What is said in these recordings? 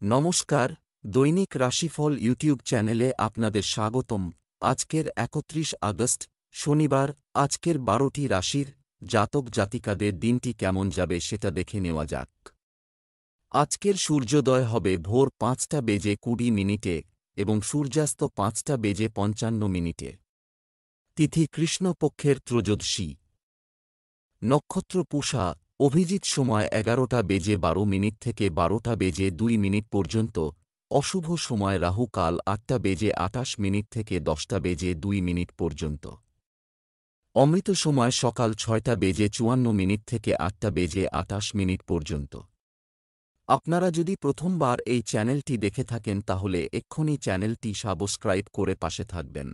নমস্কার, দৈনিক রাশিফল ইউটিউব চ্যানেলে আপনাদের স্বাগতম। আজকের ৩১ আগস্ট শনিবার। আজকের ১২টি রাশির জাতক জাতিকাদের দিনটি কেমন যাবে সেটা দেখে নেওয়া যাক। আজকের সূর্যোদয় হবে ভোর ৫টা বেজে ২০ মিনিটে এবং সূর্যাস্ত ৫টা বেজে ৫৫ মিনিটে। তিথি কৃষ্ণপক্ষের ত্রয়োদশী। নক্ষত্র পূষা। অভিজিৎ সময় ১১টা বেজে ১২ মিনিট থেকে ১২টা বেজে ২ মিনিট পর্যন্ত। অশুভ সময় রাহু কাল ৮টা বেজে ২৮ মিনিট থেকে ১০টা বেজে ২ মিনিট পর্যন্ত। অমৃত সময় সকাল ৬টা বেজে ৫৪ মিনিট থেকে ৮টা বেজে ২৮ মিনিট পর্যন্ত। আপনারা যদি প্রথমবার এই চ্যানেলটি দেখে থাকেন তাহলে এক্ষুনি চ্যানেলটি সাবস্ক্রাইব করে পাশে থাকবেন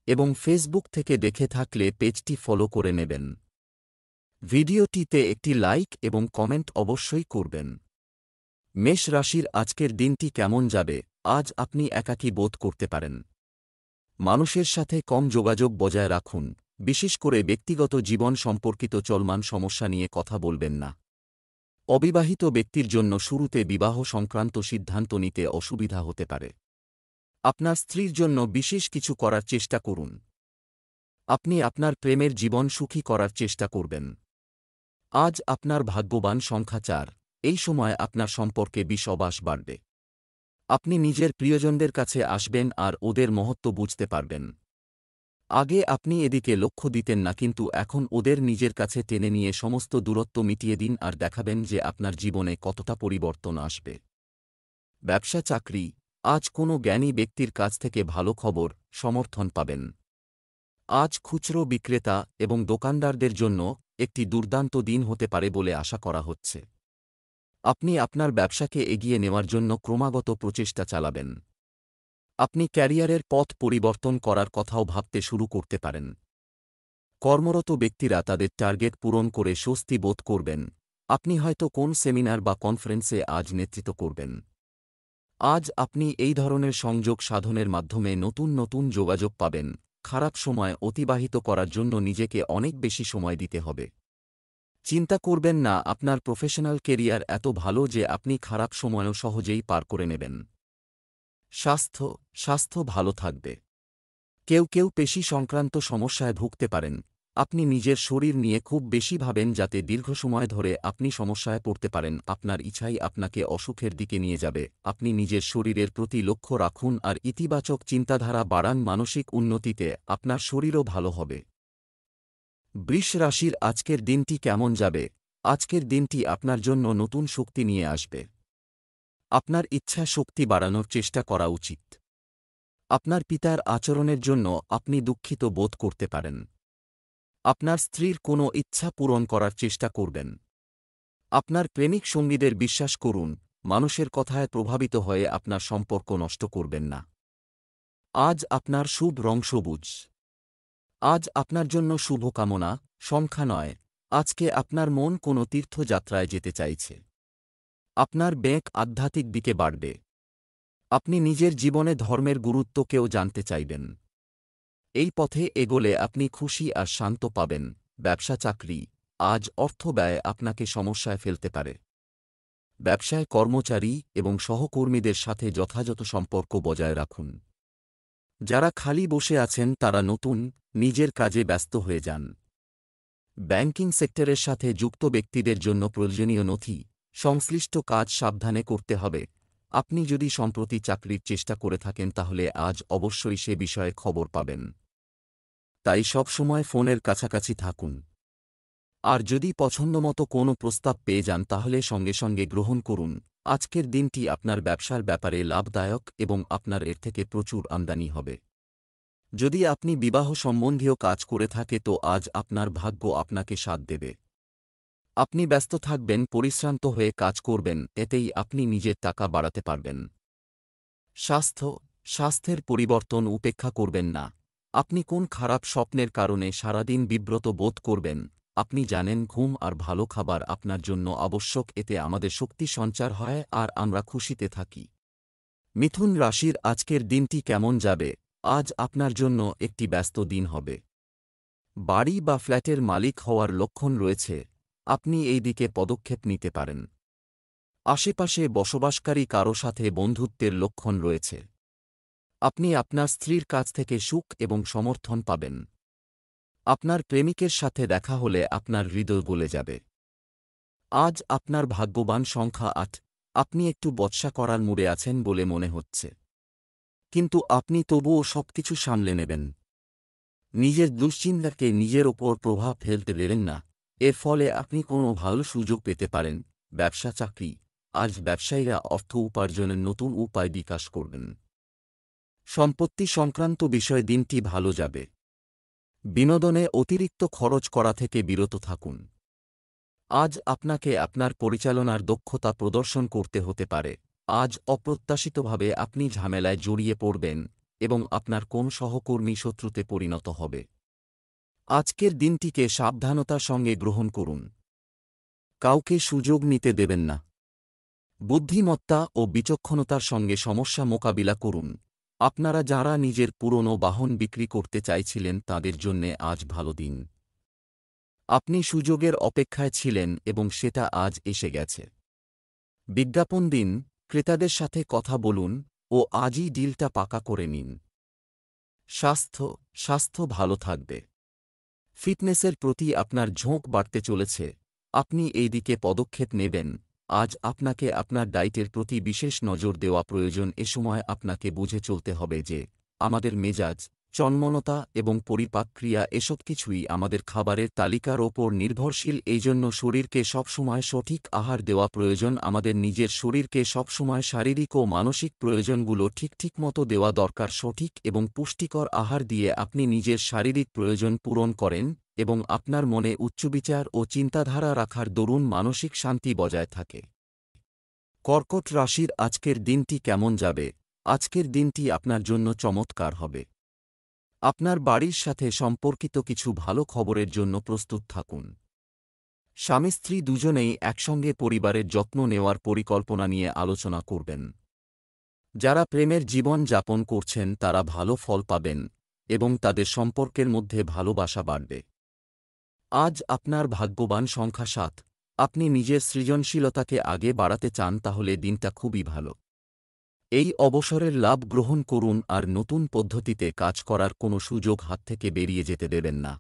এবং ফেসবুক থেকে দেখে থাকলে পেজটি ফলো করে নেবেন। ভিডিওটিতে একটি লাইক এবং কমেন্ট অবশ্যই করবেন। মেষ রাশির আজকের দিনটি কেমন যাবে। আজ আপনি একাকী বোধ করতে পারেন। মানুষের সাথে কম যোগাযোগ বজায় রাখুন, বিশেষ করে ব্যক্তিগত জীবন সম্পর্কিত চলমান সমস্যা নিয়ে কথা বলবেন না। অবিবাহিত ব্যক্তির জন্য শুরুতে বিবাহ সংক্রান্ত সিদ্ধান্ত নিতে অসুবিধা হতে পারে। আপনার স্ত্রীর জন্য বিশেষ কিছু করার চেষ্টা করুন। আপনি আপনার প্রেমের জীবন সুখী করার চেষ্টা করবেন। আজ আপনার ভাগ্যবান সংখ্যা ৪। এই সময় আপনার সম্পর্কে বিশ্বাস বাড়বে। আপনি নিজের প্রিয়জনদের কাছে আসবেন আর ওদের মহত্ব বুঝতে পারবেন। আগে আপনি এদিকে লক্ষ্য দিতেন না, কিন্তু এখন ওদের নিজের কাছে টেনে নিয়ে সমস্ত দূরত্ব মিটিয়ে দিন আর দেখাবেন যে আপনার জীবনে কতটা পরিবর্তন আসবে। ব্যবসা চাকরি। আজ কোনো জ্ঞানী ব্যক্তির কাছ থেকে ভালো খবর, সমর্থন পাবেন। আজ খুচরো বিক্রেতা এবং দোকানদারদের জন্য একটি দুর্দান্ত দিন হতে পারে বলে আশা করা হচ্ছে। আপনি আপনার ব্যবসাকে এগিয়ে নেওয়ার জন্য ক্রমাগত প্রচেষ্টা চালাবেন। আপনি ক্যারিয়ারের পথ পরিবর্তন করার কথাও ভাবতে শুরু করতে পারেন। কর্মরত ব্যক্তিরা তাদের টার্গেট পূরণ করে স্বস্তি বোধ করবেন। আপনি হয়তো কোন সেমিনার বা কনফারেন্সে আজ নেতৃত্ব করবেন। আজ আপনি এই ধরনের সংযোগ সাধনের মাধ্যমে নতুন নতুন যোগাযোগ পাবেন। খারাপ সময় অতিবাহিত করার জন্য নিজেকে অনেক বেশি সময় দিতে হবে। চিন্তা করবেন না, আপনার প্রফেশনাল কেরিয়ার এত ভালো যে আপনি খারাপ সময়ও সহজেই পার করে নেবেন। স্বাস্থ্য ভালো থাকবে। কেউ কেউ পেশি সংক্রান্ত সমস্যায় ভুগতে পারেন। আপনি নিজের শরীর নিয়ে খুব বেশি ভাবেন যাতে দীর্ঘ সময় ধরে আপনি সমস্যায় পড়তে পারেন। আপনার ইচ্ছাই আপনাকে অসুখের দিকে নিয়ে যাবে। আপনি নিজের শরীরের প্রতি লক্ষ্য রাখুন আর ইতিবাচক চিন্তাধারা বাড়ান। মানসিক উন্নতিতে আপনার শরীরও ভালো হবে। বৃষ রাশির আজকের দিনটি কেমন যাবে। আজকের দিনটি আপনার জন্য নতুন শক্তি নিয়ে আসবে। আপনার ইচ্ছা শক্তি বাড়ানোর চেষ্টা করা উচিত। আপনার পিতার আচরণের জন্য আপনি দুঃখিত বোধ করতে পারেন। আপনার স্ত্রীর কোনো ইচ্ছা পূরণ করার চেষ্টা করবেন। আপনার প্রেমিক সঙ্গীদের বিশ্বাস করুন, মানুষের কথায় প্রভাবিত হয়ে আপনার সম্পর্ক নষ্ট করবেন না। আজ আপনার শুভ রং সবুজ। আজ আপনার জন্য শুভকামনা, সংখ্যা ৯। আজকে আপনার মন কোনো তীর্থযাত্রায় যেতে চাইছে। আপনার বেগ আধ্যাত্মিক দিকে বাড়বে। আপনি নিজের জীবনে ধর্মের গুরুত্বকেও জানতে চাইবেন। এই পথে এগোলে আপনি খুশি আর শান্ত পাবেন। ব্যবসা চাকরি। আজ অর্থ ব্যয় আপনাকে সমস্যায় ফেলতে পারে। ব্যবসায় কর্মচারী এবং সহকর্মীদের সাথে যথাযথ সম্পর্ক বজায় রাখুন। যারা খালি বসে আছেন তারা নতুন নিজের কাজে ব্যস্ত হয়ে যান। ব্যাংকিং সেক্টরের সাথে যুক্ত ব্যক্তিদের জন্য প্রয়োজনীয় নথি সংশ্লিষ্ট কাজ সাবধানে করতে হবে। আপনি যদি সম্প্রতি চাকরির চেষ্টা করে থাকেন তাহলে আজ অবশ্যই সে বিষয়ে খবর পাবেন। তাই সবসময় ফোনের কাছাকাছি থাকুন। আর যদি পছন্দমতো কোনো প্রস্তাব পেয়ে যান তাহলে সঙ্গে সঙ্গে গ্রহণ করুন। আজকের দিনটি আপনার ব্যবসার ব্যাপারে লাভদায়ক এবং আপনার এর থেকে প্রচুর আমদানি হবে। যদি আপনি বিবাহ সম্বন্ধীয় কাজ করে থাকে তো আজ আপনার ভাগ্য আপনাকে সাথ দেবে। আপনি ব্যস্ত থাকবেন, পরিশ্রান্ত হয়ে কাজ করবেন, এতেই আপনি নিজের টাকা বাড়াতে পারবেন। স্বাস্থ্যের পরিবর্তন উপেক্ষা করবেন না। আপনি কোন খারাপ স্বপ্নের কারণে সারাদিন বিব্রত বোধ করবেন। আপনি জানেন ঘুম আর ভালো খাবার আপনার জন্য আবশ্যক, এতে আমাদের শক্তি সঞ্চার হয় আর আমরা খুশিতে থাকি। মিথুন রাশির আজকের দিনটি কেমন যাবে। আজ আপনার জন্য একটি ব্যস্ত দিন হবে। বাড়ি বা ফ্ল্যাটের মালিক হওয়ার লক্ষণ রয়েছে। আপনি এই দিকে পদক্ষেপ নিতে পারেন। আশেপাশে বসবাসকারী কারো সাথে বন্ধুত্বের লক্ষণ রয়েছে। আপনি আপনার স্ত্রীর কাছ থেকে সুখ এবং সমর্থন পাবেন। আপনার প্রেমিকের সাথে দেখা হলে আপনার হৃদয় গলে যাবে। আজ আপনার ভাগ্যবান সংখ্যা ৮। আপনি একটু বচসা করার মুডে আছেন বলে মনে হচ্ছে, কিন্তু আপনি তবুও সবকিছু সামলে নেবেন। নিজের দুশ্চিন্তাকে নিজের ওপর প্রভাব ফেলতে দেবেন না, এর ফলে আপনি কোনো ভালো সুযোগ পেতে পারেন। ব্যবসা চাকরি, আজ ব্যবসায়ীরা অর্থ উপার্জনের নতুন উপায় বিকাশ করবেন। সম্পত্তি সংক্রান্ত বিষয়ে দিনটি ভালো যাবে। বিনোদনে অতিরিক্ত খরচ করা থেকে বিরত থাকুন। আজ আপনাকে আপনার পরিচালনার দক্ষতা প্রদর্শন করতে হতে পারে। আজ অপ্রত্যাশিতভাবে আপনি ঝামেলায় জড়িয়ে পড়বেন এবং আপনার কোন সহকর্মী শত্রুতে পরিণত হবে। আজকের দিনটিকে সাবধানতার সঙ্গে গ্রহণ করুন। কাউকে সুযোগ নিতে দেবেন না। বুদ্ধিমত্তা ও বিচক্ষণতার সঙ্গে সমস্যা মোকাবিলা করুন। আপনারা যারা নিজের পুরনো বাহন বিক্রি করতে চাইছিলেন তাদের জন্যে আজ ভালো দিন। আপনি সুযোগের অপেক্ষায় ছিলেন এবং সেটা আজ এসে গেছে। বিজ্ঞাপন দিন, ক্রেতাদের সাথে কথা বলুন ও আজই ডিলটা পাকা করে নিন। স্বাস্থ্য ভালো থাকবে। ফিটনেসের প্রতি আপনার ঝোঁক বাড়তে চলেছে। আপনি এই দিকে পদক্ষেপ নেবেন। আজ আপনাকে আপনার ডায়েটের প্রতি বিশেষ নজর দেওয়া প্রয়োজন। এ সময় আপনাকে বুঝে চলতে হবে যে আমাদের মেজাজ, চনমনতা এবং পরিপাকক্রিয়া এসব কিছুই আমাদের খাবারের তালিকার ওপর নির্ভরশীল। এই জন্য শরীরকে সবসময় সঠিক আহার দেওয়া প্রয়োজন। আমাদের নিজের শরীরকে সবসময় শারীরিক ও মানসিক প্রয়োজনগুলো ঠিক মতো দেওয়া দরকার। সঠিক এবং পুষ্টিকর আহার দিয়ে আপনি নিজের শারীরিক প্রয়োজন পূরণ করেন এবং আপনার মনে উচ্চবিচার ও চিন্তাধারা রাখার দরুন মানসিক শান্তি বজায় থাকে। কর্কট রাশির আজকের দিনটি কেমন যাবে? আজকের দিনটি আপনার জন্য চমৎকার হবে। আপনার বাড়ির সাথে সম্পর্কিত কিছু ভালো খবরের জন্য প্রস্তুত থাকুন। স্বামী স্ত্রী দুজনেই একসঙ্গে পরিবারের যত্ন নেওয়ার পরিকল্পনা নিয়ে আলোচনা করবেন। যারা প্রেমের জীবন যাপন করছেন তারা ভালো ফল পাবেন এবং তাদের সম্পর্কের মধ্যে ভালোবাসা বাড়বে। আজ আপনার ভাগ্যবান সংখ্যা ৭। আপনি নিজের সৃজনশীলতাকে আগে বাড়াতে চান তাহলে দিনটা খুবই ভালো। এই অবসরের লাভ গ্রহণ করুন আর নতুন পদ্ধতিতে কাজ করার কোনো সুযোগ হাত থেকে বেরিয়ে যেতে দেবেন না।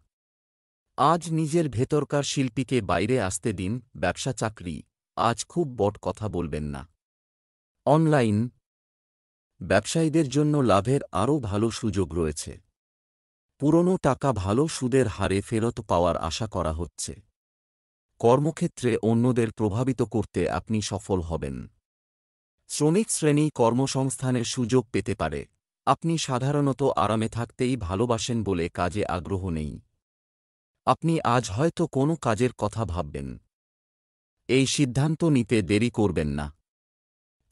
আজ নিজের ভেতরকার শিল্পীকে বাইরে আসতে দিন। ব্যবসা চাকরি, আজ খুব বড় কথা বলবেন না। অনলাইন ব্যবসায়ীদের জন্য লাভের আরও ভালো সুযোগ রয়েছে। পুরনো টাকা ভালো সুদের হারে ফেরত পাওয়ার আশা করা হচ্ছে। কর্মক্ষেত্রে অন্যদের প্রভাবিত করতে আপনি সফল হবেন। শ্রমিক শ্রেণী কর্মসংস্থানের সুযোগ পেতে পারে। আপনি সাধারণত আরামে থাকতেই ভালোবাসেন বলে কাজে আগ্রহ নেই। আপনি আজ হয়তো কোনো কাজের কথা ভাববেন। এই সিদ্ধান্ত নিতে দেরি করবেন না,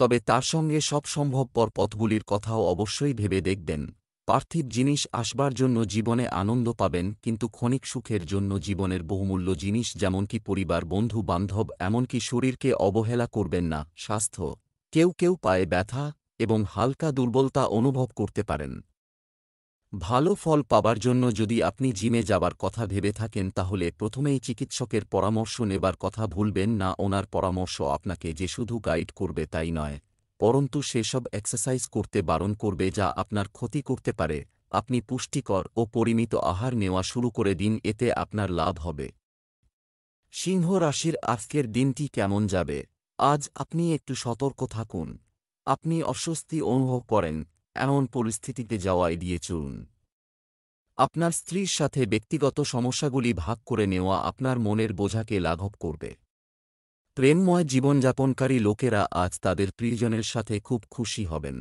তবে তার সঙ্গে সব সম্ভবপর পথগুলির কথাও অবশ্যই ভেবে দেখবেন। পার্থিব জিনিস আসবার জন্য জীবনে আনন্দ পাবেন, কিন্তু ক্ষণিক সুখের জন্য জীবনের বহুমূল্য জিনিস যেমনকি পরিবার, বন্ধু বান্ধব, এমনকি শরীরকে অবহেলা করবেন না। স্বাস্থ্য, কেউ পায়ে ব্যথা এবং হালকা দুর্বলতা অনুভব করতে পারেন। ভালো ফল পাবার জন্য যদি আপনি জিমে যাবার কথা ভেবে থাকেন তাহলে প্রথমেই চিকিৎসকের পরামর্শ নেবার কথা ভুলবেন না। ওনার পরামর্শ আপনাকে যে শুধু গাইড করবে তাই নয়, পরন্তু সেসব এক্সারসাইজ করতে বারণ করবে যা আপনার ক্ষতি করতে পারে। আপনি পুষ্টিকর ও পরিমিত আহার নেওয়া শুরু করে দিন, এতে আপনার লাভ হবে। সিংহ রাশির আজকের দিনটি কেমন যাবে? আজ আপনি একটু সতর্ক থাকুন। আপনি অস্বস্তি অনুভব করেন এমন পরিস্থিতিতে যাওয়া এড়িয়ে চলুন। আপনার স্ত্রীর সাথে ব্যক্তিগত সমস্যাগুলি ভাগ করে নেওয়া আপনার মনের বোঝাকে লাঘব করবে। প্রেমময় জীবনযাপনকারী লোকেরা আজ তাদের প্রিয়জনের সাথে খুব খুশি হবেন।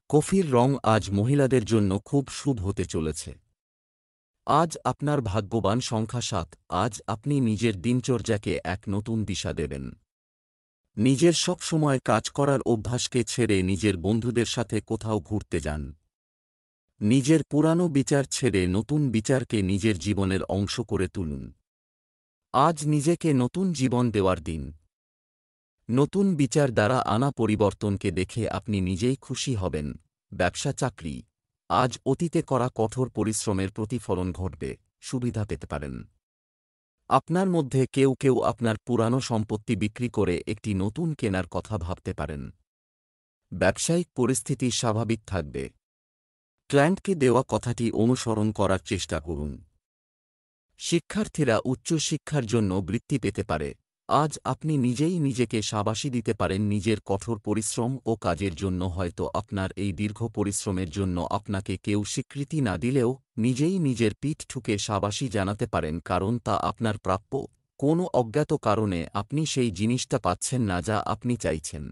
কফির রং আজ মহিলাদের জন্য খুব শুভ হতে চলেছে। আজ আপনার ভাগ্যবান সংখ্যা ৭। আজ আপনি নিজের দিনচর্যাকে এক নতুন দিশা দেবেন। নিজের সব সময় কাজ করার অভ্যাসকে ছেড়ে নিজের বন্ধুদের সাথে কোথাও ঘুরতে যান। নিজের পুরানো বিচার ছেড়ে নতুন বিচারকে নিজের জীবনের অংশ করে তুলুন। আজ নিজেকে নতুন জীবন দেওয়ার দিন। নতুন বিচার দ্বারা আনা পরিবর্তনকে দেখে আপনি নিজেই খুশি হবেন। ব্যবসা চাকরি, আজ অতীতে করা কঠোর পরিশ্রমের প্রতিফলন ঘটবে, সুবিধা পেতে পারেন। আপনার মধ্যে কেউ কেউ আপনার পুরানো সম্পত্তি বিক্রি করে একটি নতুন কেনার কথা ভাবতে পারেন। ব্যবসায়িক পরিস্থিতি স্বাভাবিক থাকবে। ক্লায়েন্টকে দেওয়া কথাটি অনুসরণ করার চেষ্টা করুন। শিক্ষার্থীরা উচ্চশিক্ষার জন্য বৃত্তি পেতে পারে। আজ আপনি নিজেই নিজেকে শাবাশি দিতে পারেন নিজের কঠোর পরিশ্রম ও কাজের জন্য। হয়তো আপনার এই দীর্ঘ পরিশ্রমের জন্য আপনাকে কেউ স্বীকৃতি না দিলেও নিজেই নিজের পিঠ ঠুকে শাবাশি জানাতে পারেন, কারণ তা আপনার প্রাপ্য। কোনো অজ্ঞাত কারণে আপনি সেই জিনিসটা পাচ্ছেন না যা আপনি চাইছেন।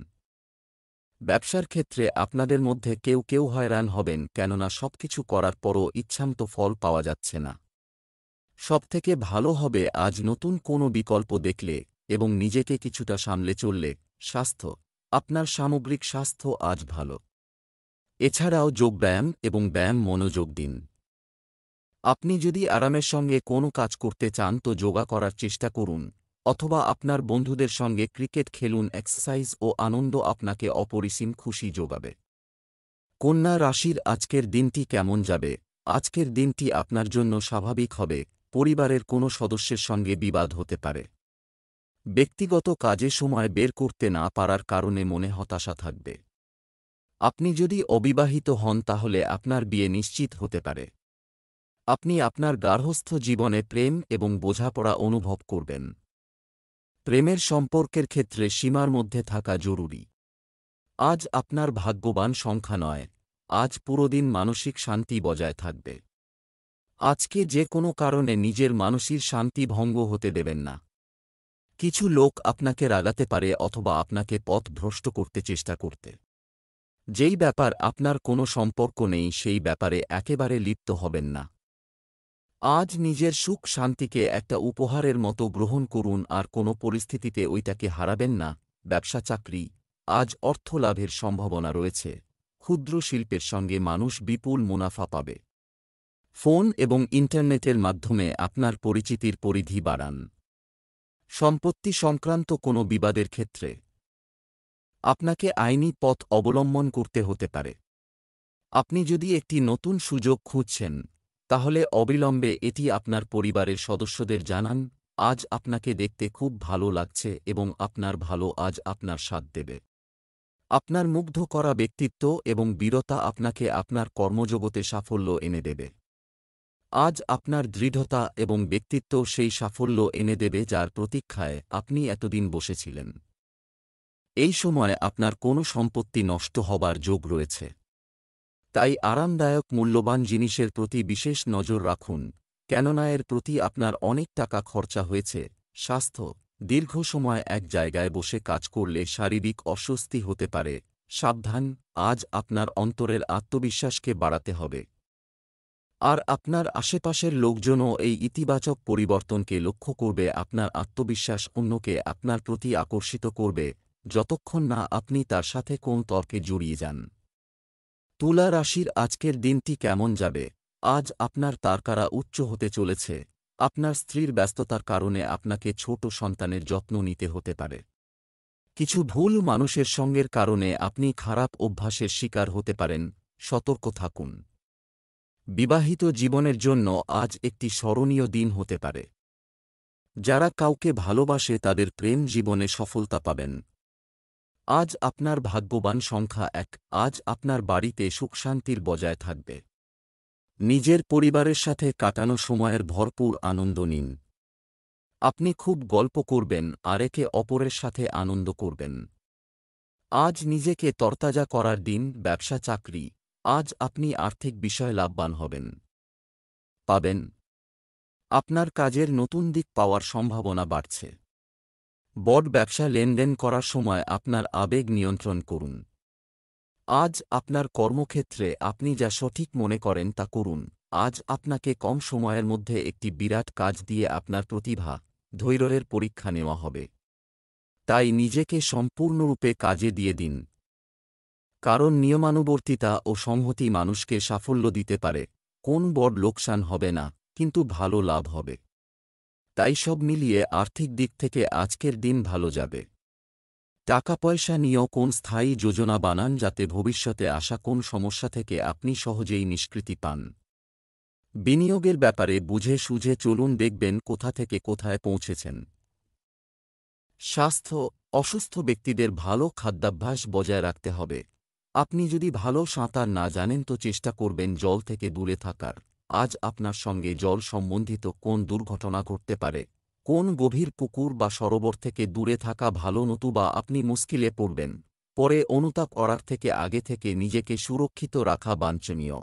ব্যবসার ক্ষেত্রে আপনাদের মধ্যে কেউ কেউ হয়রান হবেন, কেননা সবকিছু করার পরও ইচ্ছামতো ফল পাওয়া যাচ্ছে না। সবথেকে ভালো হবে আজ নতুন কোনো বিকল্প দেখলে এবং নিজেকে কিছুটা সামলে চললে। স্বাস্থ্য, আপনার সামগ্রিক স্বাস্থ্য আজ ভালো। এছাড়াও যোগব্যায়াম এবং ব্যায়াম মনোযোগ দিন। আপনি যদি আরামের সঙ্গে কোনো কাজ করতে চান তো যোগা করার চেষ্টা করুন, অথবা আপনার বন্ধুদের সঙ্গে ক্রিকেট খেলুন। এক্সারসাইজ ও আনন্দ আপনাকে অপরিসীম খুশি যোগাবে। কন্যা রাশির আজকের দিনটি কেমন যাবে? আজকের দিনটি আপনার জন্য স্বাভাবিক হবে। পরিবারের কোনো সদস্যের সঙ্গে বিবাদ হতে পারে। ব্যক্তিগত কাজে সময় বের করতে না পারার কারণে মনে হতাশা থাকবে। আপনি যদি অবিবাহিত হন তাহলে আপনার বিয়ে নিশ্চিত হতে পারে। আপনি আপনার গার্হস্থ্য জীবনে প্রেম এবং বোঝাপড়া অনুভব করবেন। প্রেমের সম্পর্কের ক্ষেত্রে সীমার মধ্যে থাকা জরুরি। আজ আপনার ভাগ্যবান সংখ্যা নয়। আজ পুরোদিন মানসিক শান্তি বজায় থাকবে। আজকে যে কোনো কারণে নিজের মানসিক শান্তি ভঙ্গ হতে দেবেন না। কিছু লোক আপনাকে রাগাতে পারে অথবা আপনাকে পথভ্রষ্ট করতে চেষ্টা করতে। যেই ব্যাপার আপনার কোনো সম্পর্ক নেই সেই ব্যাপারে একেবারে লিপ্ত হবেন না। আজ নিজের সুখ শান্তিকে একটা উপহারের মতো গ্রহণ করুন আর কোনো পরিস্থিতিতে ওইটাকে হারাবেন না। ব্যবসা চাকরি, আজ অর্থ লাভের সম্ভাবনা রয়েছে। ক্ষুদ্র শিল্পের সঙ্গে মানুষ বিপুল মুনাফা পাবে। ফোন এবং ইন্টারনেটের মাধ্যমে আপনার পরিচিতির পরিধি বাড়ান। সম্পত্তি সংক্রান্ত কোনো বিবাদের ক্ষেত্রে আপনাকে আইনি পথ অবলম্বন করতে হতে পারে। আপনি যদি একটি নতুন সুযোগ খুঁজছেন তাহলে অবিলম্বে এটি আপনার পরিবারের সদস্যদের জানান। আজ আপনাকে দেখতে খুব ভালো লাগছে এবং আপনার ভালো আজ আপনার সাথ দেবে। আপনার মুগ্ধ করা ব্যক্তিত্ব এবং বীরতা আপনাকে আপনার কর্মজগতে সাফল্য এনে দেবে। আজ আপনার দৃঢ়তা এবং ব্যক্তিত্ব সেই সাফল্য এনে দেবে যার প্রতীক্ষায় আপনি এতদিন বসেছিলেন। এই সময় আপনার কোনো সম্পত্তি নষ্ট হবার যোগ রয়েছে। তাই আরামদায়ক মূল্যবান জিনিসের প্রতি বিশেষ নজর রাখুন, কেননা এর প্রতি আপনার অনেক টাকা খরচা হয়েছে। স্বাস্থ্য, দীর্ঘ সময় এক জায়গায় বসে কাজ করলে শারীরিক অস্বস্তি হতে পারে। সাবধান, আজ আপনার অন্তরের আত্মবিশ্বাসকে বাড়াতে হবে। আর আপনার আশেপাশের লোকজনও এই ইতিবাচক পরিবর্তনকে লক্ষ্য করবে। আপনার আত্মবিশ্বাস অন্যকে আপনার প্রতি আকর্ষিত করবে, যতক্ষণ না আপনি তার সাথে কোন তর্কে জড়িয়ে যান। তুলা রাশির আজকের দিনটি কেমন যাবে? আজ আপনার তারকারা উচ্চ হতে চলেছে। আপনার স্ত্রীর ব্যস্ততার কারণে আপনাকে ছোট সন্তানের যত্ন নিতে হতে পারে। কিছু ভুল মানুষের সঙ্গের কারণে আপনি খারাপ অভ্যাসের শিকার হতে পারেন। সতর্ক থাকুন। বিবাহিত জীবনের জন্য আজ একটি স্মরণীয় দিন হতে পারে। যারা কাউকে ভালোবাসে তাদের প্রেম জীবনে সফলতা পাবেন। আজ আপনার ভাগ্যবান সংখ্যা 1। আজ আপনার বাড়িতে সুখশান্তির বজায় থাকবে। নিজের পরিবারের সাথে কাটানো সময়ের ভরপুর আনন্দ নিন। আপনি খুব গল্প করবেন আর একে অপরের সাথে আনন্দ করবেন। আজ নিজেকে তরতাজা করার দিন। ব্যবসা চাকরি, আজ আপনি আর্থিক বিষয়ে লাভবান পাবেন। আপনার কাজের নতুন দিক পাওয়ার সম্ভাবনা বাড়ছে। বড় ব্যবসা লেনদেন করার সময় আপনার আবেগ নিয়ন্ত্রণ করুন। আজ আপনার কর্মক্ষেত্রে আপনি যা সঠিক মনে করেন তা করুন। আজ আপনাকে কম সময়ের মধ্যে একটি বিরাট কাজ দিয়ে আপনার প্রতিভা, ধৈর্যের পরীক্ষা নেওয়া হবে। তাই নিজেকে সম্পূর্ণরূপে কাজে দিয়ে দিন। কারণ নিয়মানুবর্তিতা ও সংহতি মানুষকে সাফল্য দিতে পারে। কোন বড় লোকসান হবে না, কিন্তু ভালো লাভ হবে। তাই সব মিলিয়ে আর্থিক দিক থেকে আজকের দিন ভালো যাবে। টাকা পয়সা নিয়েও কোন স্থায়ী যোজনা বানান যাতে ভবিষ্যতে আসা কোন সমস্যা থেকে আপনি সহজেই নিষ্কৃতি পান। বিনিয়োগের ব্যাপারে বুঝে সুঝে চলুন, দেখবেন কোথা থেকে কোথায় পৌঁছেছেন। স্বাস্থ্য, অসুস্থ ব্যক্তিদের ভালো খাদ্যাভ্যাস বজায় রাখতে হবে। আপনি যদি ভালো সাঁতার না জানেন তো চেষ্টা করবেন জল থেকে দূরে থাকার। আজ আপনার সঙ্গে জল সম্বন্ধিত কোন দুর্ঘটনা ঘটতে পারে, কোন গভীর পুকুর বা সরোবর থেকে দূরে থাকা ভালো, নতুবা আপনি মুশকিলে পড়বেন। পরে অনুতাপ করার থেকে আগে থেকে নিজেকে সুরক্ষিত রাখা বাঞ্ছনীয়।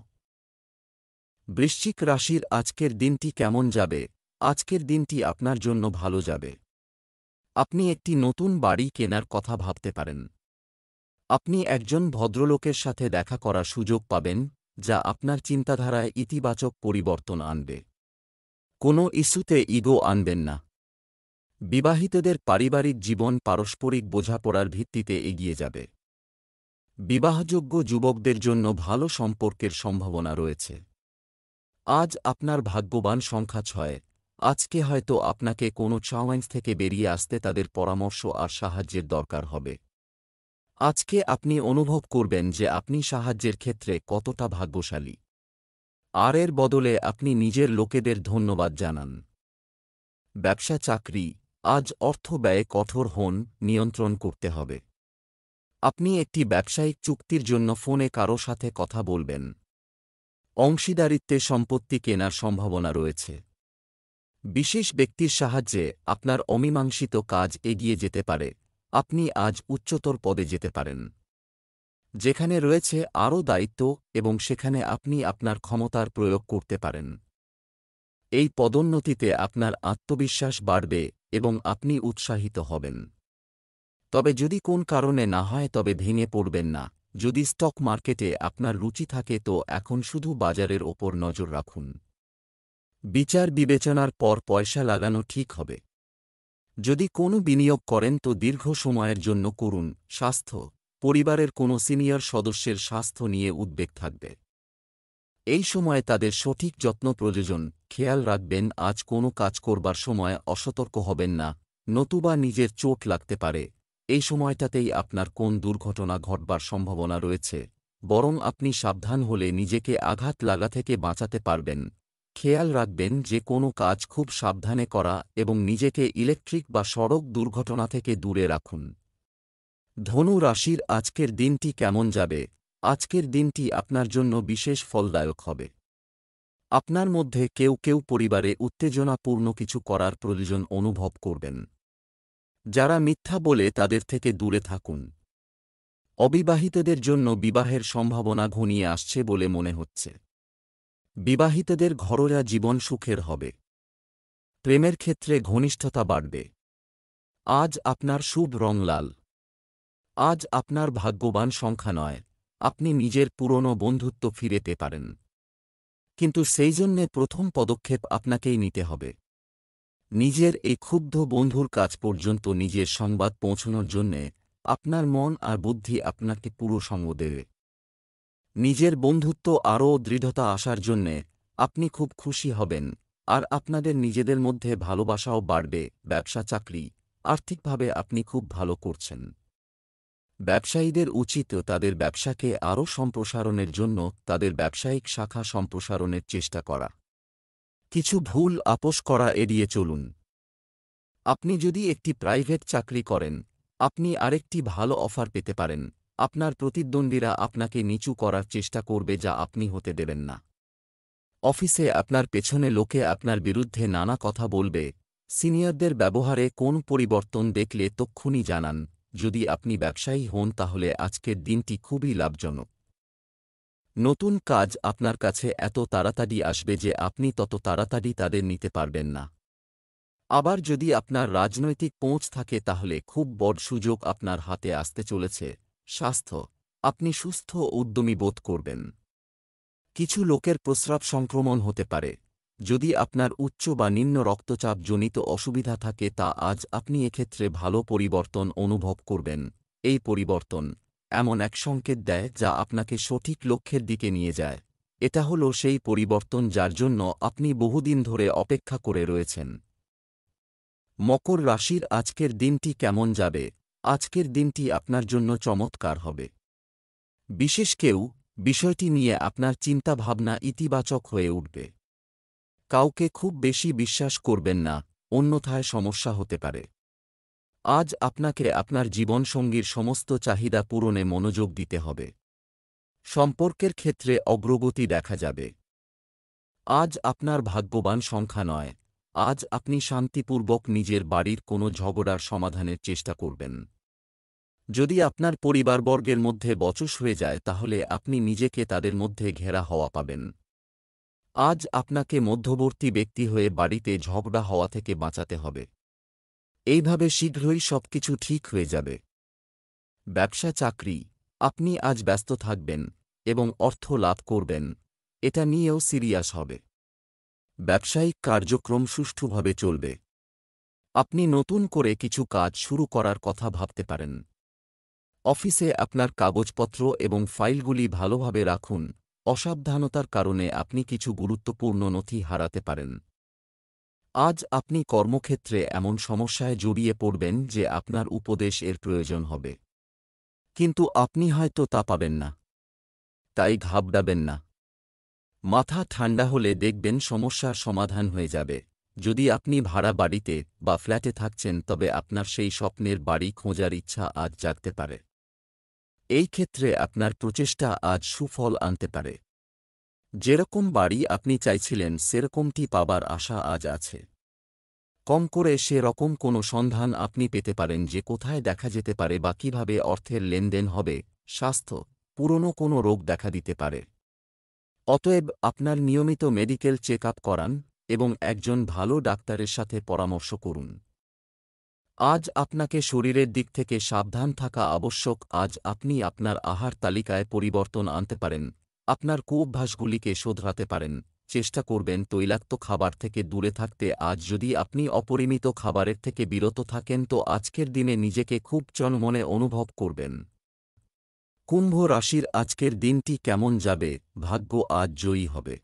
বৃশ্চিক রাশির আজকের দিনটি কেমন যাবে? আজকের দিনটি আপনার জন্য ভালো যাবে। আপনি একটি নতুন বাড়ি কেনার কথা ভাবতে পারেন। আপনি একজন ভদ্রলোকের সাথে দেখা করার সুযোগ পাবেন, যা আপনার চিন্তাধারায় ইতিবাচক পরিবর্তন আনবে। কোনো ইস্যুতে ইগো আনবেন না। বিবাহিতদের পারিবারিক জীবন পারস্পরিক বোঝাপড়ার ভিত্তিতে এগিয়ে যাবে। বিবাহযোগ্য যুবকদের জন্য ভালো সম্পর্কের সম্ভাবনা রয়েছে। আজ আপনার ভাগ্যবান সংখ্যা 6। আজকে হয়তো আপনাকে কোনো চ্যালেঞ্জ থেকে বেরিয়ে আসতে তাদের পরামর্শ আর সাহায্যের দরকার হবে। আজকে আপনি অনুভব করবেন যে আপনি সাহায্যের ক্ষেত্রে কতটা ভাগ্যশালী। আর এর বদলে আপনি নিজের লোকেদের ধন্যবাদ জানান। ব্যবসা চাকরি, আজ অর্থ ব্যয়ে কঠোর হন, নিয়ন্ত্রণ করতে হবে। আপনি একটি ব্যবসায়িক চুক্তির জন্য ফোনে কারো সাথে কথা বলবেন। অংশীদারিত্বে সম্পত্তি কেনার সম্ভাবনা রয়েছে। বিশেষ ব্যক্তির সাহায্যে আপনার অমীমাংসিত কাজ এগিয়ে যেতে পারে। আপনি আজ উচ্চতর পদে যেতে পারেন, যেখানে রয়েছে আরও দায়িত্ব, এবং সেখানে আপনি আপনার ক্ষমতার প্রয়োগ করতে পারেন। এই পদোন্নতিতে আপনার আত্মবিশ্বাস বাড়বে এবং আপনি উৎসাহিত হবেন। তবে যদি কোন কারণে না হয় তবে ভেঙে পড়বেন না। যদি স্টক মার্কেটে আপনার রুচি থাকে তো এখন শুধু বাজারের ওপর নজর রাখুন। বিচার বিবেচনার পর পয়সা লাগানো ঠিক হবে। যদি কোনো বিনিয়োগ করেন তো দীর্ঘ সময়ের জন্য করুন। স্বাস্থ্য, পরিবারের কোনো সিনিয়র সদস্যের স্বাস্থ্য নিয়ে উদ্বেগ থাকবে। এই সময়ে তাদের সঠিক যত্ন প্রয়োজন, খেয়াল রাখবেন। আজ কোনো কাজ করবার সময় অসতর্ক হবেন না, নতুবা নিজের চোট লাগতে পারে। এই সময়টাতেই আপনার কোন দুর্ঘটনা ঘটবার সম্ভাবনা রয়েছে, বরং আপনি সাবধান হলে নিজেকে আঘাত লাগা থেকে বাঁচাতে পারবেন। খেয়াল রাখবেন যে কোনো কাজ খুব সাবধানে করা এবং নিজেকে ইলেকট্রিক বা সড়ক দুর্ঘটনা থেকে দূরে রাখুন। ধনু রাশির আজকের দিনটি কেমন যাবে? আজকের দিনটি আপনার জন্য বিশেষ ফলদায়ক হবে। আপনার মধ্যে কেউ কেউ পরিবারে উত্তেজনাপূর্ণ কিছু করার প্রয়োজন অনুভব করবেন। যারা মিথ্যা বলে তাদের থেকে দূরে থাকুন। অবিবাহিতদের জন্য বিবাহের সম্ভাবনা ঘনিয়ে আসছে বলে মনে হচ্ছে। বিবাহিতদের ঘরোয়া জীবন সুখের হবে। প্রেমের ক্ষেত্রে ঘনিষ্ঠতা বাড়বে। আজ আপনার শুভ রং লাল। আজ আপনার ভাগ্যবান সংখ্যা 9। আপনি নিজের পুরনো বন্ধুত্ব ফিরে পেতে পারেন, কিন্তু সেই জন্যে প্রথম পদক্ষেপ আপনাকেই নিতে হবে। নিজের এই ক্ষুব্ধ বন্ধুর কাছ পর্যন্ত নিজের সংবাদ পৌঁছানোর জন্যে আপনার মন আর বুদ্ধি আপনাকে পুরো সঙ্গ দেবে। নিজের বন্ধুত্ব আরও দৃঢ়তা আসার জন্যে আপনি খুব খুশি হবেন, আর আপনাদের নিজেদের মধ্যে ভালোবাসাও বাড়বে। ব্যবসা চাকরি, আর্থিকভাবে আপনি খুব ভালো করছেন। ব্যবসায়ীদের উচিত তাদের ব্যবসাকে আরও সম্প্রসারণের জন্য তাদের ব্যবসায়িক শাখা সম্প্রসারণের চেষ্টা করা। কিছু ভুল আপোস করা এড়িয়ে চলুন। আপনি যদি একটি প্রাইভেট চাকরি করেন, আপনি আরেকটি ভালো অফার পেতে পারেন। আপনার প্রতিদ্বন্দ্বীরা আপনাকে নিচু করার চেষ্টা করবে, যা আপনি হতে দেবেন না। অফিসে আপনার পেছনে লোকে আপনার বিরুদ্ধে নানা কথা বলবে। সিনিয়রদের ব্যবহারে কোন পরিবর্তন দেখলে তক্ষুনি জানান। যদি আপনি ব্যবসায়ী হন তাহলে আজকের দিনটি খুবই লাভজনক। নতুন কাজ আপনার কাছে এত তাড়াতাড়ি আসবে যে আপনি তত তাড়াতাড়ি তাদের নিতে পারবেন না। আবার যদি আপনার রাজনৈতিক পৌঁছ থাকে তাহলে খুব বড় সুযোগ আপনার হাতে আসতে চলেছে। স্বাস্থ্য, আপনি সুস্থ ও উদ্যমী বোধ করবেন। কিছু লোকের প্রস্রাব সংক্রমণ হতে পারে। যদি আপনার উচ্চ বা নিম্ন রক্তচাপ জনিত অসুবিধা থাকে তা আজ আপনি এক্ষেত্রে ভালো পরিবর্তন অনুভব করবেন। এই পরিবর্তন এমন এক সংকেত দেয় যা আপনাকে সঠিক লক্ষ্যের দিকে নিয়ে যায়। এটা হলো সেই পরিবর্তন যার জন্য আপনি বহুদিন ধরে অপেক্ষা করে রয়েছেন। মকর রাশির আজকের দিনটি কেমন যাবে? আজকের দিনটি আপনার জন্য চমৎকার হবে। বিশেষ কেউ বিষয়টি নিয়ে আপনার চিন্তাভাবনা ইতিবাচক হয়ে উঠবে। কাউকে খুব বেশি বিশ্বাস করবেন না, অন্যথায় সমস্যা হতে পারে। আজ আপনাকে আপনার জীবনসঙ্গীর সমস্ত চাহিদা পূরণে মনোযোগ দিতে হবে। সম্পর্কের ক্ষেত্রে অগ্রগতি দেখা যাবে। আজ আপনার ভাগ্যবান সংখ্যা নয়। আজ আপনি শান্তিপূর্বক নিজের বাড়ির কোনো ঝগড়ার সমাধানের চেষ্টা করবেন। যদি আপনার পরিবারবর্গের মধ্যে বচস হয়ে যায় তাহলে আপনি নিজেকে তাদের মধ্যে ঘেরা হওয়া পাবেন। আজ আপনাকে মধ্যবর্তী ব্যক্তি হয়ে বাড়িতে ঝগড়া হওয়া থেকে বাঁচাতে হবে। এইভাবে শীঘ্রই সবকিছু ঠিক হয়ে যাবে। ব্যবসা চাকরি, আপনি আজ ব্যস্ত থাকবেন এবং অর্থ লাভ করবেন, এটা নিয়েও সিরিয়াস হবে। ব্যবসায়িক কার্যক্রম সুষ্ঠুভাবে চলবে। আপনি নতুন করে কিছু কাজ শুরু করার কথা ভাবতে পারেন। অফিসে আপনার কাগজপত্র এবং ফাইলগুলি ভালোভাবে রাখুন, অসাবধানতার কারণে আপনি কিছু গুরুত্বপূর্ণ নথি হারাতে পারেন। আজ আপনি কর্মক্ষেত্রে এমন সমস্যায় জড়িয়ে পড়বেন যে আপনার উপদেশ এর প্রয়োজন হবে, কিন্তু আপনি হয়তো তা পাবেন না। তাই ঘাবড়াবেন না। মাথা ঠান্ডা হলে দেখবেন সমস্যার সমাধান হয়ে যাবে। যদি আপনি ভাড়া বাড়িতে বা ফ্ল্যাটে থাকছেন তবে আপনার সেই স্বপ্নের বাড়ি খোঁজার ইচ্ছা আজ জাগতে পারে। এই ক্ষেত্রে আপনার প্রচেষ্টা আজ সুফল আনতে পারে। যেরকম বাড়ি আপনি চাইছিলেন সেরকমটি পাবার আশা আজ আছে। কম করে সেরকম কোনো সন্ধান আপনি পেতে পারেন যে কোথায় দেখা যেতে পারে বা কিভাবে অর্থের লেনদেন হবে। স্বাস্থ্য, পুরনো কোনো রোগ দেখা দিতে পারে। অতএব আপনার নিয়মিত মেডিকেল চেক আপ করান এবং একজন ভালো ডাক্তারের সাথে পরামর্শ করুন। আজ আপনাকে শরীরের দিক থেকে সাবধান থাকা আবশ্যক। আজ আপনি আপনার আহার তালিকায় পরিবর্তন আনতে পারেন, আপনার কুঅভ্যাসগুলিকে শোধরাতে পারেন। চেষ্টা করবেন তৈলাক্ত খাবার থেকে দূরে থাকতে। আজ যদি আপনি অপরিমিত খাবারের থেকে বিরত থাকেন তো আজকের দিনে নিজেকে খুব চনমনে অনুভব করবেন। কুম্ভ রাশির আজকের দিনটি কেমন যাবে? ভাগ্য আজ জয়ী হবে।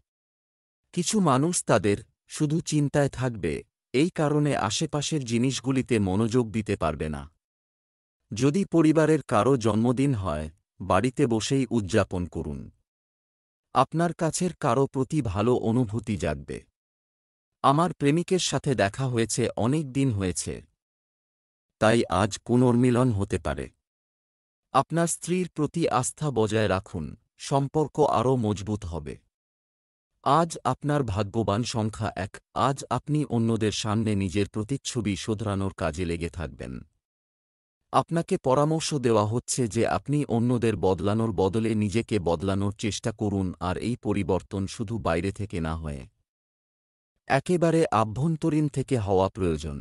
কিছু মানুষ তাদের শুধু চিন্তায় থাকবে, এই কারণে আশেপাশের জিনিসগুলিতে মনোযোগ দিতে পারবে না। যদি পরিবারের কারো জন্মদিন হয়, বাড়িতে বসেই উদযাপন করুন। আপনার কাছের কারো প্রতি ভালো অনুভূতি জাগবে। আমার প্রেমিকের সাথে দেখা হয়েছে, অনেক দিন হয়েছে, তাই আজ পুনর্মিলন হতে পারে। আপনার স্ত্রীর প্রতি আস্থা বজায় রাখুন, সম্পর্ক আরও মজবুত হবে। আজ আপনার ভাগ্যবান সংখ্যা 1। আজ আপনি অন্যদের সামনে নিজের প্রতিচ্ছবি শোধরানোর কাজে লেগে থাকবেন। আপনাকে পরামর্শ দেওয়া হচ্ছে যে আপনি অন্যদের বদলানোর বদলে নিজেকে বদলানোর চেষ্টা করুন, আর এই পরিবর্তন শুধু বাইরে থেকে না হয়ে একেবারে আভ্যন্তরীণ থেকে হওয়া প্রয়োজন।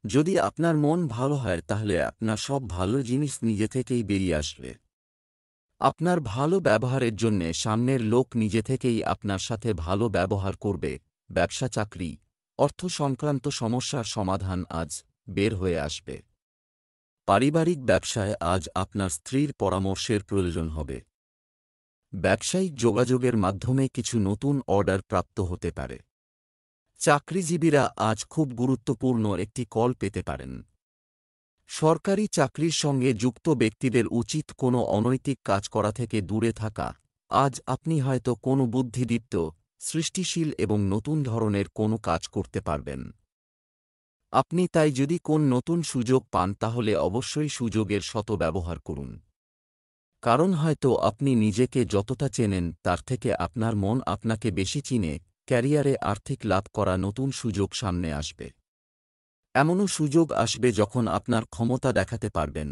যদি আপনার মন ভালো হয় তাহলে আপনার সব ভালো জিনিস নিজে থেকেই বেরিয়ে আসবে। আপনার ভালো ব্যবহারের জন্যে সামনের লোক নিজে থেকেই আপনার সাথে ভালো ব্যবহার করবে। ব্যবসা চাকরি, অর্থ সংক্রান্ত সমস্যার সমাধান আজ বের হয়ে আসবে। পারিবারিক ব্যবসায় আজ আপনার স্ত্রীর পরামর্শের প্রয়োজন হবে। ব্যবসায়িক যোগাযোগের মাধ্যমে কিছু নতুন অর্ডার প্রাপ্ত হতে পারে। চাকরিজীবীরা আজ খুব গুরুত্বপূর্ণ একটি কল পেতে পারেন। সরকারি চাকরির সঙ্গে যুক্ত ব্যক্তিদের উচিত কোনো অনৈতিক কাজ করা থেকে দূরে থাকা। আজ আপনি হয়তো কোনো বুদ্ধিদীপ্ত, সৃষ্টিশীল এবং নতুন ধরনের কোনো কাজ করতে পারবেন। আপনি তাই যদি কোন নতুন সুযোগ পান তাহলে অবশ্যই সুযোগের ব্যবহার করুন। কারণ হয়তো আপনি নিজেকে যতটা চেনেন তার থেকে আপনার মন আপনাকে বেশি চিনে। ক্যারিয়ারে আর্থিক লাভ করা নতুন সুযোগ সামনে আসবে। এমনও সুযোগ আসবে যখন আপনার ক্ষমতা দেখাতে পারবেন।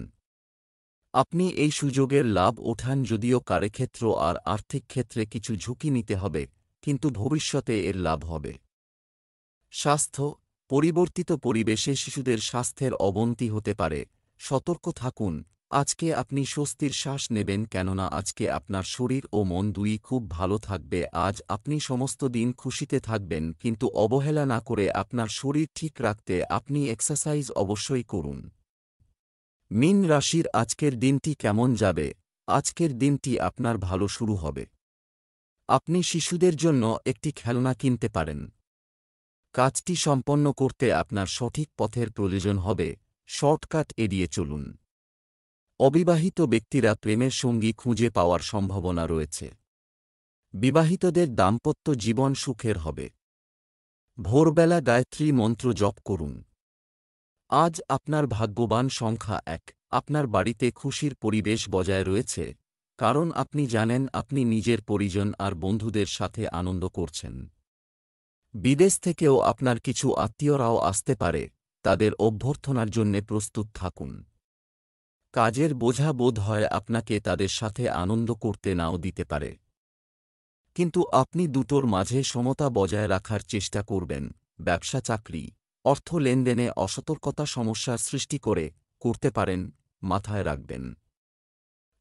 আপনি এই সুযোগের লাভ ওঠান, যদিও কার্যক্ষেত্র আর আর্থিক ক্ষেত্রে কিছু ঝুঁকি নিতে হবে, কিন্তু ভবিষ্যতে এর লাভ হবে। স্বাস্থ্য, পরিবর্তিত পরিবেশে শিশুদের স্বাস্থ্যের অবনতি হতে পারে, সতর্ক থাকুন। আজকে আপনি স্বস্তির শ্বাস নেবেন, কেননা আজকে আপনার শরীর ও মন দুই খুব ভালো থাকবে। আজ আপনি সমস্ত দিন খুশিতে থাকবেন, কিন্তু অবহেলা না করে আপনার শরীর ঠিক রাখতে আপনি এক্সারসাইজ অবশ্যই করুন। মীন রাশির আজকের দিনটি কেমন যাবে? আজকের দিনটি আপনার ভালো শুরু হবে। আপনি শিশুদের জন্য একটি খেলনা কিনতে পারেন। কাজটি সম্পন্ন করতে আপনার সঠিক পথের প্রয়োজন হবে, শর্টকাট এড়িয়ে চলুন। অবিবাহিত ব্যক্তিরা প্রেমের সঙ্গী খুঁজে পাওয়ার সম্ভাবনা রয়েছে। বিবাহিতদের দাম্পত্য জীবন সুখের হবে। ভোরবেলা গায়ত্রী মন্ত্র জপ করুন। আজ আপনার ভাগ্যবান সংখ্যা ১। আপনার বাড়িতে খুশির পরিবেশ বজায় রয়েছে, কারণ আপনি জানেন আপনি নিজের পরিজন আর বন্ধুদের সাথে আনন্দ করছেন। বিদেশ থেকেও আপনার কিছু আত্মীয়রাও আসতে পারে, তাদের অভ্যর্থনার জন্যে প্রস্তুত থাকুন। কাজের বোঝা বোধ হয় আপনাকে তাদের সাথে আনন্দ করতে নাও দিতে পারে, কিন্তু আপনি দুটোর মাঝে সমতা বজায় রাখার চেষ্টা করবেন। ব্যবসা চাকরি, অর্থ লেনদেনে অসতর্কতা সমস্যার সৃষ্টি করতে পারেন, মাথায় রাখবেন।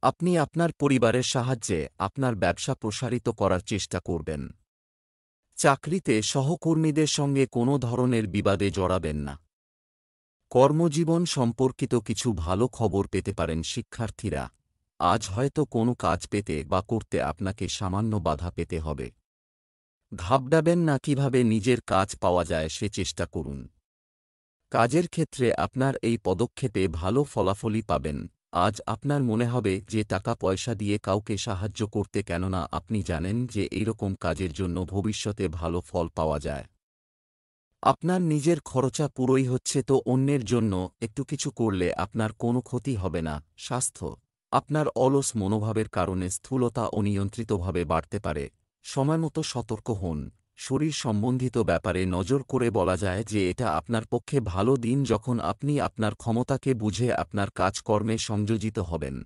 আপনি আপনার পরিবারের সাহায্যে আপনার ব্যবসা প্রসারিত করার চেষ্টা করবেন। চাকরিতে সহকর্মীদের সঙ্গে কোনো ধরনের বিবাদে জড়াবেন না। কর্মজীবন সম্পর্কিত কিছু ভালো খবর পেতে পারেন শিক্ষার্থীরা। আজ হয়তো কোনো কাজ পেতে বা করতে আপনাকে সামান্য বাধা পেতে হবে। ঘাবড়াবেন না, কিভাবে নিজের কাজ পাওয়া যায় সে চেষ্টা করুন। কাজের ক্ষেত্রে আপনার এই পদক্ষেপে ভালো ফলাফলই পাবেন। আজ আপনার মনে হবে যে টাকা পয়সা দিয়ে কাউকে সাহায্য করতে, কেননা আপনি জানেন যে এইরকম কাজের জন্য ভবিষ্যতে ভালো ফল পাওয়া যায়। আপনার নিজের খরচা পুরোই হচ্ছে, তো অন্যের জন্য একটু কিছু করলে আপনার কোনো ক্ষতি হবে না। স্বাস্থ্য, আপনার অলস মনোভাবের কারণে স্থূলতা অনিয়ন্ত্রিতভাবে বাড়তে পারে। সময়মতো সতর্ক হন। শরীর সম্বন্ধিত ব্যাপারে নজর করে বলা যায় যে এটা আপনার পক্ষে ভালো দিন, যখন আপনি আপনার ক্ষমতাকে বুঝে আপনার কাজকর্মে সংযোজিত হবেন।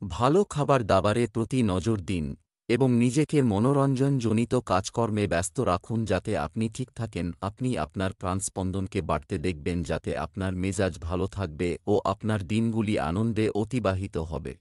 ভালো খাবার দাবারের প্রতি নজর দিন এবং নিজেকে মনোরঞ্জনজনিত কাজকর্মে ব্যস্ত রাখুন যাতে আপনি ঠিক থাকেন। আপনি আপনার প্রাণস্পন্দনকে বাড়তে দেখবেন, যাতে আপনার মেজাজ ভালো থাকবে ও আপনার দিনগুলি আনন্দে অতিবাহিত হবে।